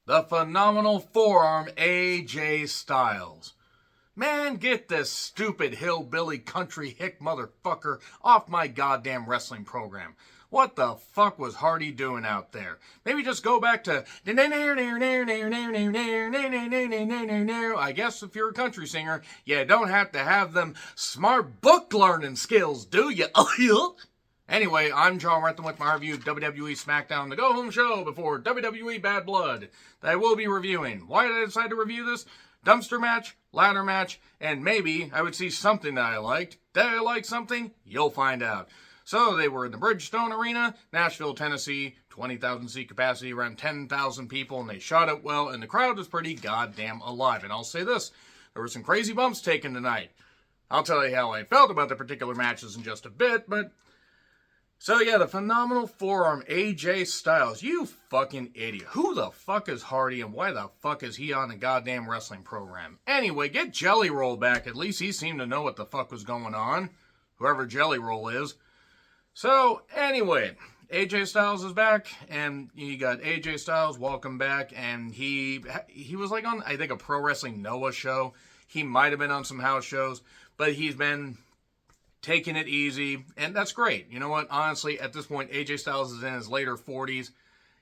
the phenomenal forearm AJ Styles. Man, get this stupid hillbilly country hick motherfucker off my goddamn wrestling program. What the fuck was Hardy doing out there? Maybe just go back to... I guess if you're a country singer, you don't have to have them smart book learning skills, do you? Anyway, I'm John Rentham with my review of WWE Smackdown, the go-home show before WWE Bad Blood that I will be reviewing. Why did I decide to review this? Dumpster match, ladder match, and maybe I would see something that I liked. Did I like something? You'll find out. So they were in the Bridgestone Arena, Nashville, Tennessee, 20,000 seat capacity, around 10,000 people, and they shot it well, and the crowd was pretty goddamn alive. And I'll say this, there were some crazy bumps taken tonight. I'll tell you how I felt about the particular matches in just a bit, but... So yeah, the phenomenal forearm AJ Styles. You fucking idiot. Who the fuck is Hardy and why the fuck is he on the goddamn wrestling program? Anyway, get Jelly Roll back. At least he seemed to know what the fuck was going on. Whoever Jelly Roll is. So, anyway, AJ Styles is back, and you got AJ Styles, welcome back, and he was like on, I think, a Pro Wrestling Noah show. He might have been on some house shows, but he's been taking it easy, and that's great. You know what? Honestly, at this point, AJ Styles is in his later 40s.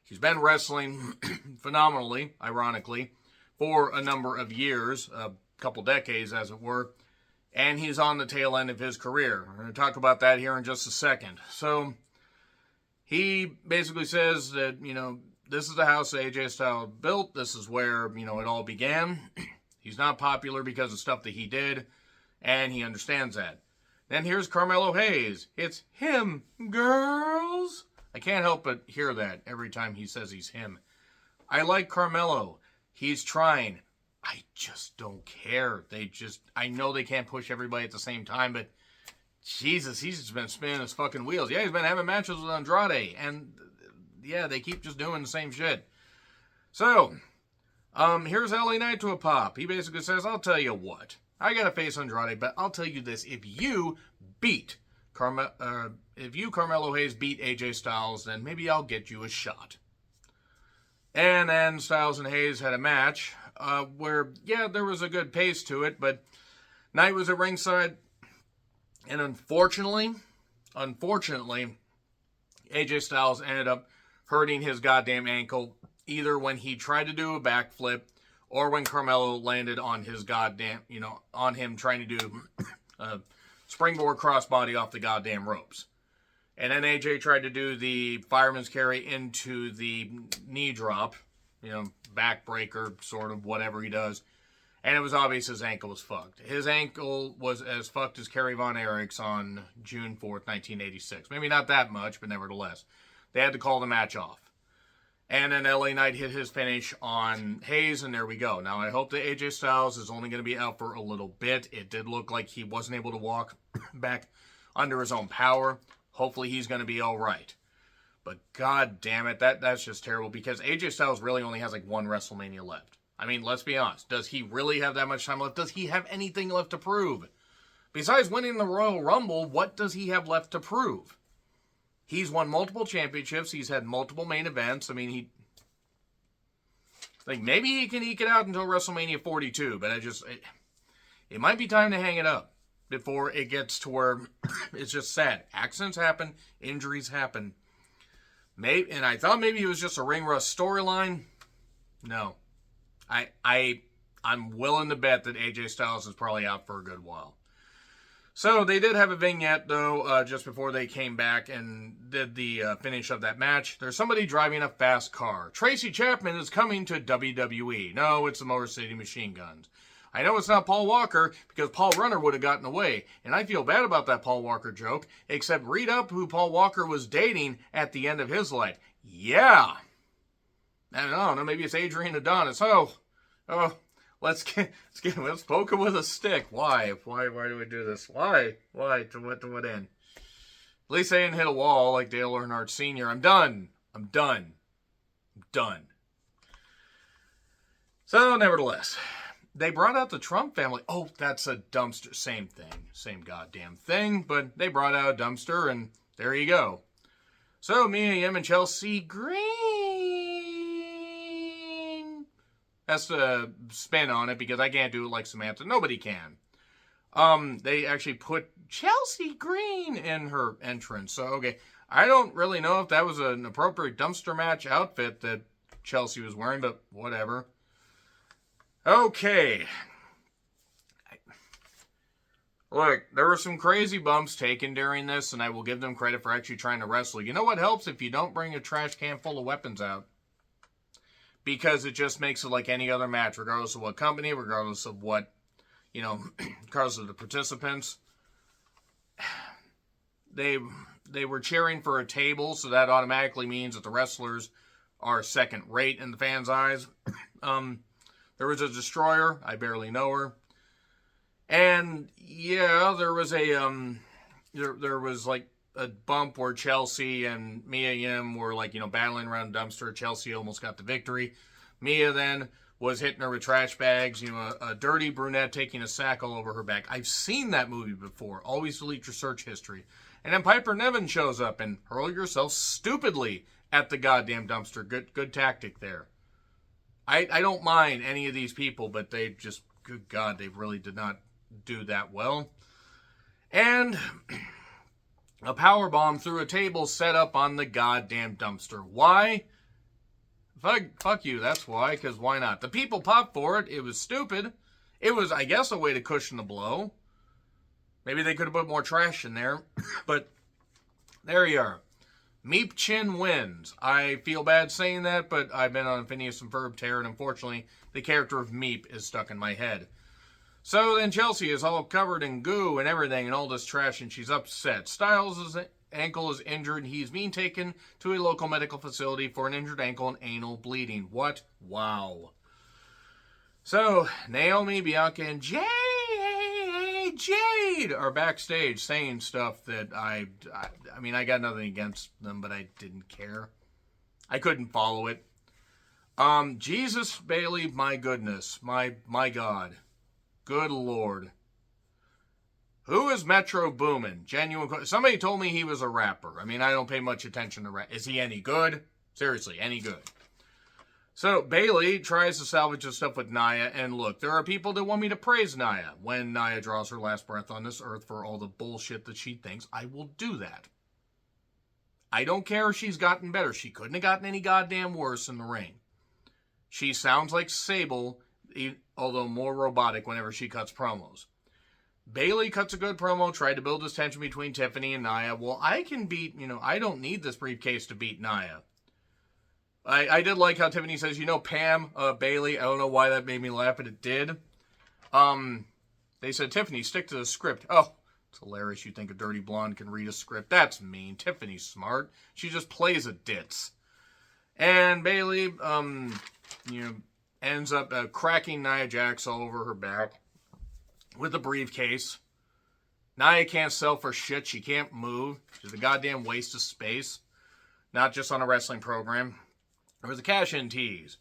He's been wrestling phenomenally, ironically, for a number of years, a couple decades, as it were. And he's on the tail end of his career. We're going to talk about that here in just a second. So, he basically says that, this is the house that AJ Styles built. This is where, it all began. He's not popular because of stuff that he did, and he understands that. Then here's Carmelo Hayes. It's him, girls. I can't help but hear that every time he says he's him. I like Carmelo. He's trying. I just don't care. I know they can't push everybody at the same time, but Jesus, he's just been spinning his fucking wheels. Yeah, he's been having matches with Andrade, and yeah, they keep just doing the same shit. So, here's LA Knight to a pop. He basically says, I'll tell you what. I gotta face Andrade, but I'll tell you this. If you Carmelo Hayes beat AJ Styles, then maybe I'll get you a shot. And then Styles and Hayes had a match where, yeah, there was a good pace to it, but Knight was at ringside, and unfortunately, AJ Styles ended up hurting his goddamn ankle, either when he tried to do a backflip, or when Carmelo landed on his goddamn, on him trying to do a springboard crossbody off the goddamn ropes. And then AJ tried to do the fireman's carry into the knee drop, backbreaker, sort of, whatever he does. And it was obvious his ankle was fucked. His ankle was as fucked as Kerry Von Erich's on June 4th, 1986. Maybe not that much, but nevertheless. They had to call the match off. And then LA Knight hit his finish on Hayes, and there we go. Now, I hope that AJ Styles is only going to be out for a little bit. It did look like he wasn't able to walk back under his own power. Hopefully, he's going to be all right. But god damn it, that's just terrible, because AJ Styles really only has like one WrestleMania left. I mean, let's be honest. Does he really have that much time left? Does he have anything left to prove? Besides winning the Royal Rumble, what does he have left to prove? He's won multiple championships. He's had multiple main events. I mean, maybe he can eke it out until WrestleMania 42, but it might be time to hang it up before it gets to where it's just sad. Accidents happen, injuries happen. And I thought maybe it was just a ring rust storyline. No. I'm willing to bet that AJ Styles is probably out for a good while. So, they did have a vignette, though, just before they came back and did the finish of that match. There's somebody driving a fast car. Tracy Chapman is coming to WWE. No, it's the Motor City Machine Guns. I know it's not Paul Walker, because Paul Runner would have gotten away. And I feel bad about that Paul Walker joke, except read up who Paul Walker was dating at the end of his life. Yeah. I don't know, maybe it's Adrian Adonis. Oh. Let's poke him with a stick. Why do we do this? Why? To what end? At least they didn't hit a wall like Dale Earnhardt Sr. I'm done. So, nevertheless, they brought out the Trump family. Oh, that's a dumpster. Same thing. Same goddamn thing. But they brought out a dumpster, and there you go. So, Mia Yim and Chelsea Green has to spin on it because I can't do it like Samantha. Nobody can. They actually put Chelsea Green in her entrance. So, okay, I don't really know if that was an appropriate dumpster match outfit that Chelsea was wearing, but whatever. Okay. Look, there were some crazy bumps taken during this, and I will give them credit for actually trying to wrestle. You know what helps? If you don't bring a trash can full of weapons out. Because it just makes it like any other match, regardless of what company, regardless of what, regardless of the participants. They were cheering for a table, so that automatically means that the wrestlers are second rate in the fans' eyes. There was a destroyer. I barely know her. And yeah, there was there was like a bump where Chelsea and Mia Yim were like, battling around the dumpster. Chelsea almost got the victory. Mia then was hitting her with trash bags, a dirty brunette taking a sack all over her back. I've seen that movie before. Always delete your search history. And then Piper Niven shows up and hurl yourself stupidly at the goddamn dumpster. Good tactic there. I don't mind any of these people, but they just, good God, they really did not do that well. And a powerbomb through a table set up on the goddamn dumpster. Why? Fuck you, that's why, because why not? The people popped for it. It was stupid. It was, I guess, a way to cushion the blow. Maybe they could have put more trash in there. But there you are. Meep Chin wins. I feel bad saying that, but I've been on a Phineas and Ferb tear, and unfortunately, the character of Meep is stuck in my head. So then Chelsea is all covered in goo and everything and all this trash, and she's upset. Styles' ankle is injured, and he's being taken to a local medical facility for an injured ankle and anal bleeding. What? Wow. So, Naomi, Bianca, and Jade are backstage saying stuff that I mean, I got nothing against them, but I didn't care. I couldn't follow it. Jesus, Bailey, my goodness. My God. Good Lord. Who is Metro Boomin? Genuine. Somebody told me he was a rapper. I mean, I don't pay much attention to rap. Is he any good? Seriously, any good? So, Bailey tries to salvage the stuff with Nia, and look, there are people that want me to praise Nia when Nia draws her last breath on this earth for all the bullshit that she thinks. I will do that. I don't care if she's gotten better. She couldn't have gotten any goddamn worse in the ring. She sounds like Sable, although more robotic whenever she cuts promos. Bailey cuts a good promo, tried to build this tension between Tiffany and Nia. Well, I can beat, I don't need this briefcase to beat Nia. I did like how Tiffany says, Pam, Bailey. I don't know why that made me laugh, but it did. They said, Tiffany, stick to the script. Oh, it's hilarious. You think a dirty blonde can read a script. That's mean. Tiffany's smart. She just plays a ditz. And Bailey, ends up cracking Nia Jax all over her back with a briefcase. Nia can't sell for shit. She can't move. She's a goddamn waste of space. Not just on a wrestling program. There was a cash-in tease.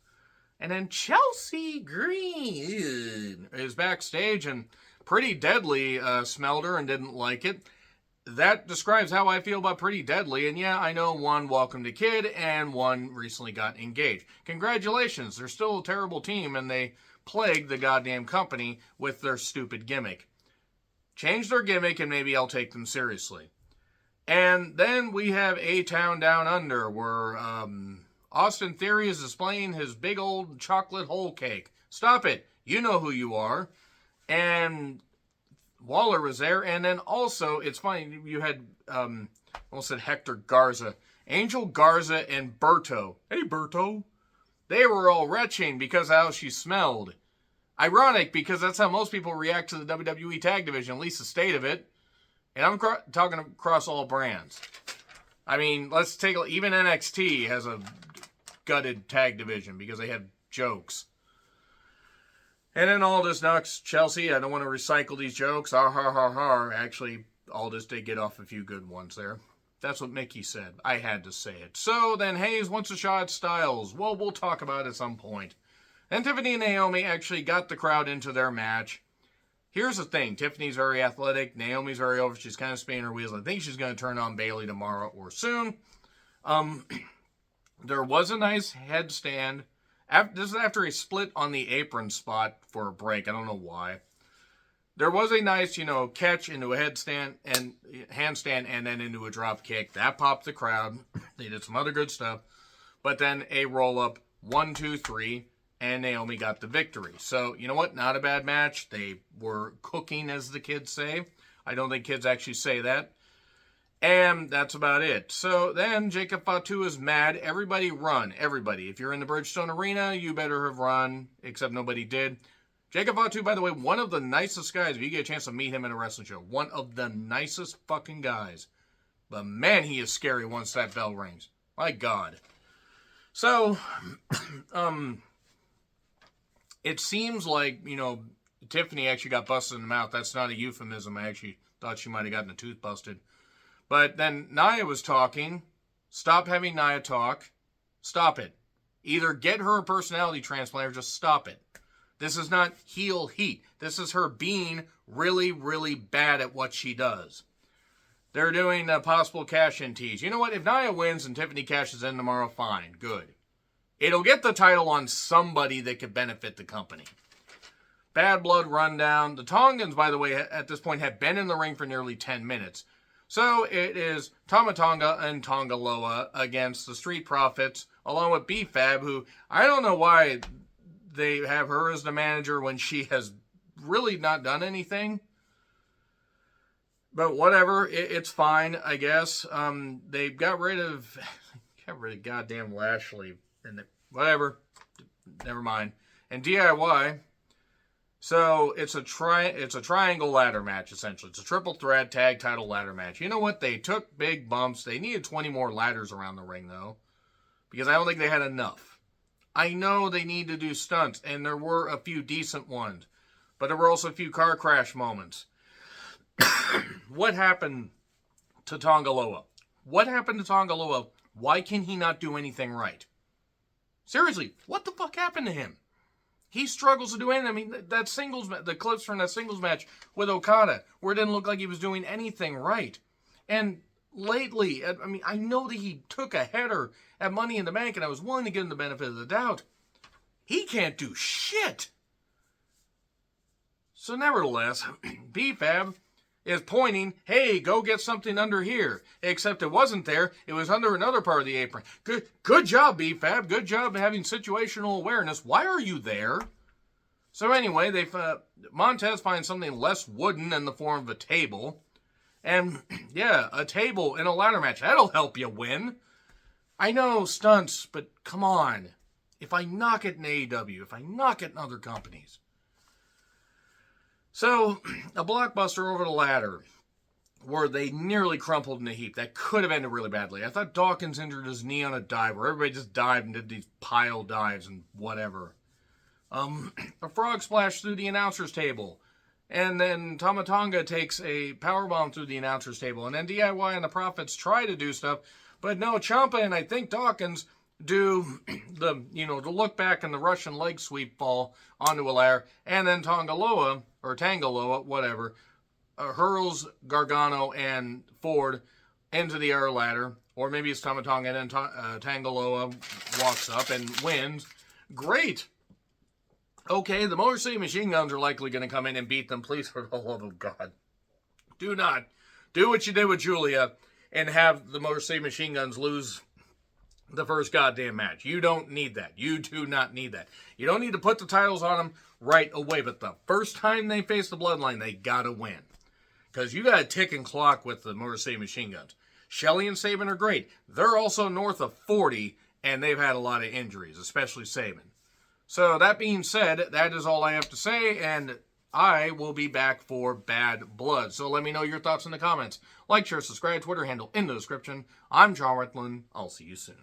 And then Chelsea Green is backstage, and Pretty Deadly smelled her and didn't like it. That describes how I feel about Pretty Deadly. And yeah, I know one welcomed a kid and one recently got engaged. Congratulations. They're still a terrible team, and they plague the goddamn company with their stupid gimmick. Change their gimmick, and maybe I'll take them seriously. And then we have A-Town Down Under, where Austin Theory is displaying his big old chocolate whole cake. Stop it. You know who you are. And Waller was there. And then also, it's funny, you had, almost said Hector Garza. Angel Garza and Berto. Hey, Berto. They were all retching because of how she smelled. Ironic, because that's how most people react to the WWE Tag Division, at least the state of it. And I'm talking across all brands. I mean, let's take even NXT has a gutted tag division because they had jokes. And then Aldis knocks Chelsea. I don't want to recycle these jokes. Har, har, har, har. Actually, Aldis did get off a few good ones there. That's what Mickey said. I had to say it. So then Hayes wants a shot at Styles. Well, we'll talk about it at some point. And Tiffany and Naomi actually got the crowd into their match. Here's the thing. Tiffany's very athletic. Naomi's very over. She's kind of spinning her wheels. I think she's going to turn on Bailey tomorrow or soon. There was a nice headstand This is after a split on the apron spot for a break. I don't know why. There was a nice, catch into a handstand and then into a drop kick. That popped the crowd. They did some other good stuff. But then a roll-up, 1, 2, 3, and Naomi got the victory. So, you know what? Not a bad match. They were cooking, as the kids say. I don't think kids actually say that. And that's about it. So then Jacob Fatu is mad. Everybody run. Everybody. If you're in the Bridgestone Arena, you better have run, except nobody did. Jacob Fatu, by the way, one of the nicest guys. If you get a chance to meet him in a wrestling show, one of the nicest fucking guys. But man, he is scary once that bell rings. My God. So, it seems like, Tiffany actually got busted in the mouth. That's not a euphemism. I actually thought she might have gotten a tooth busted. But then Nia was talking. Stop having Nia talk. Stop it. Either get her a personality transplant or just stop it. This is not heel heat. This is her being really, really bad at what she does. They're doing a possible cash-in tease. You know what? If Nia wins and Tiffany cashes in tomorrow, fine. Good. It'll get the title on somebody that could benefit the company. Bad Blood rundown. The Tongans, by the way, at this point have been in the ring for nearly 10 minutes. So it is Tama Tonga and Tonga Loa against the Street Profits, along with B-Fab, who I don't know why they have her as the manager when she has really not done anything. But whatever, it's fine, I guess. They got rid of goddamn Lashley. And whatever, never mind. And DIY, so it's a triangle ladder match, essentially. It's a triple threat tag title ladder match. You know what? They took big bumps. They needed 20 more ladders around the ring, though, because I don't think they had enough. I know they need to do stunts, and there were a few decent ones, but there were also a few car crash moments. What happened to Tonga Loa? What happened to Tonga Loa? Why can he not do anything right? Seriously, what the fuck happened to him? He struggles to do anything. I mean, the clips from that singles match with Okada, where it didn't look like he was doing anything right. And lately, I mean, I know that he took a header at Money in the Bank, and I was willing to give him the benefit of the doubt. He can't do shit. So nevertheless, B-Fab is pointing, hey, go get something under here. Except it wasn't there. It was under another part of the apron. Good job, B-Fab. Good job having situational awareness. Why are you there? So anyway, Montez finds something less wooden in the form of a table. And, yeah, a table in a ladder match. That'll help you win. I know, stunts, but come on. If I knock it in AEW, if I knock it in other companies. So, a blockbuster over the ladder where they nearly crumpled in a heap. That could have ended really badly. I thought Dawkins injured his knee on a dive where everybody just dived and did these pile dives and whatever. A frog splash through the announcer's table. And then Tama Tonga takes a powerbomb through the announcer's table. And then DIY and the Profits try to do stuff. But no, Ciampa and I think Dawkins do the look back and the Russian leg sweep fall onto a ladder. And then Tangaloa, whatever, hurls Gargano and Ford into the air ladder. Or maybe it's Tama Tonga and then Tangaloa walks up and wins. Great. Okay, the Motor City Machine Guns are likely going to come in and beat them. Please, for the love of God, do not do what you did with Julia and have the Motor City Machine Guns lose the first goddamn match. You don't need that. You do not need that. You don't need to put the titles on them right away, but the first time they face the Bloodline, they gotta win. Because you got a ticking clock with the Motor City Machine Guns. Shelly and Sabin are great. They're also north of 40, and they've had a lot of injuries, especially Sabin. So that being said, that is all I have to say, and I will be back for Bad Blood. So let me know your thoughts in the comments. Like, share, subscribe, Twitter handle in the description. I'm John Retlin. I'll see you soon.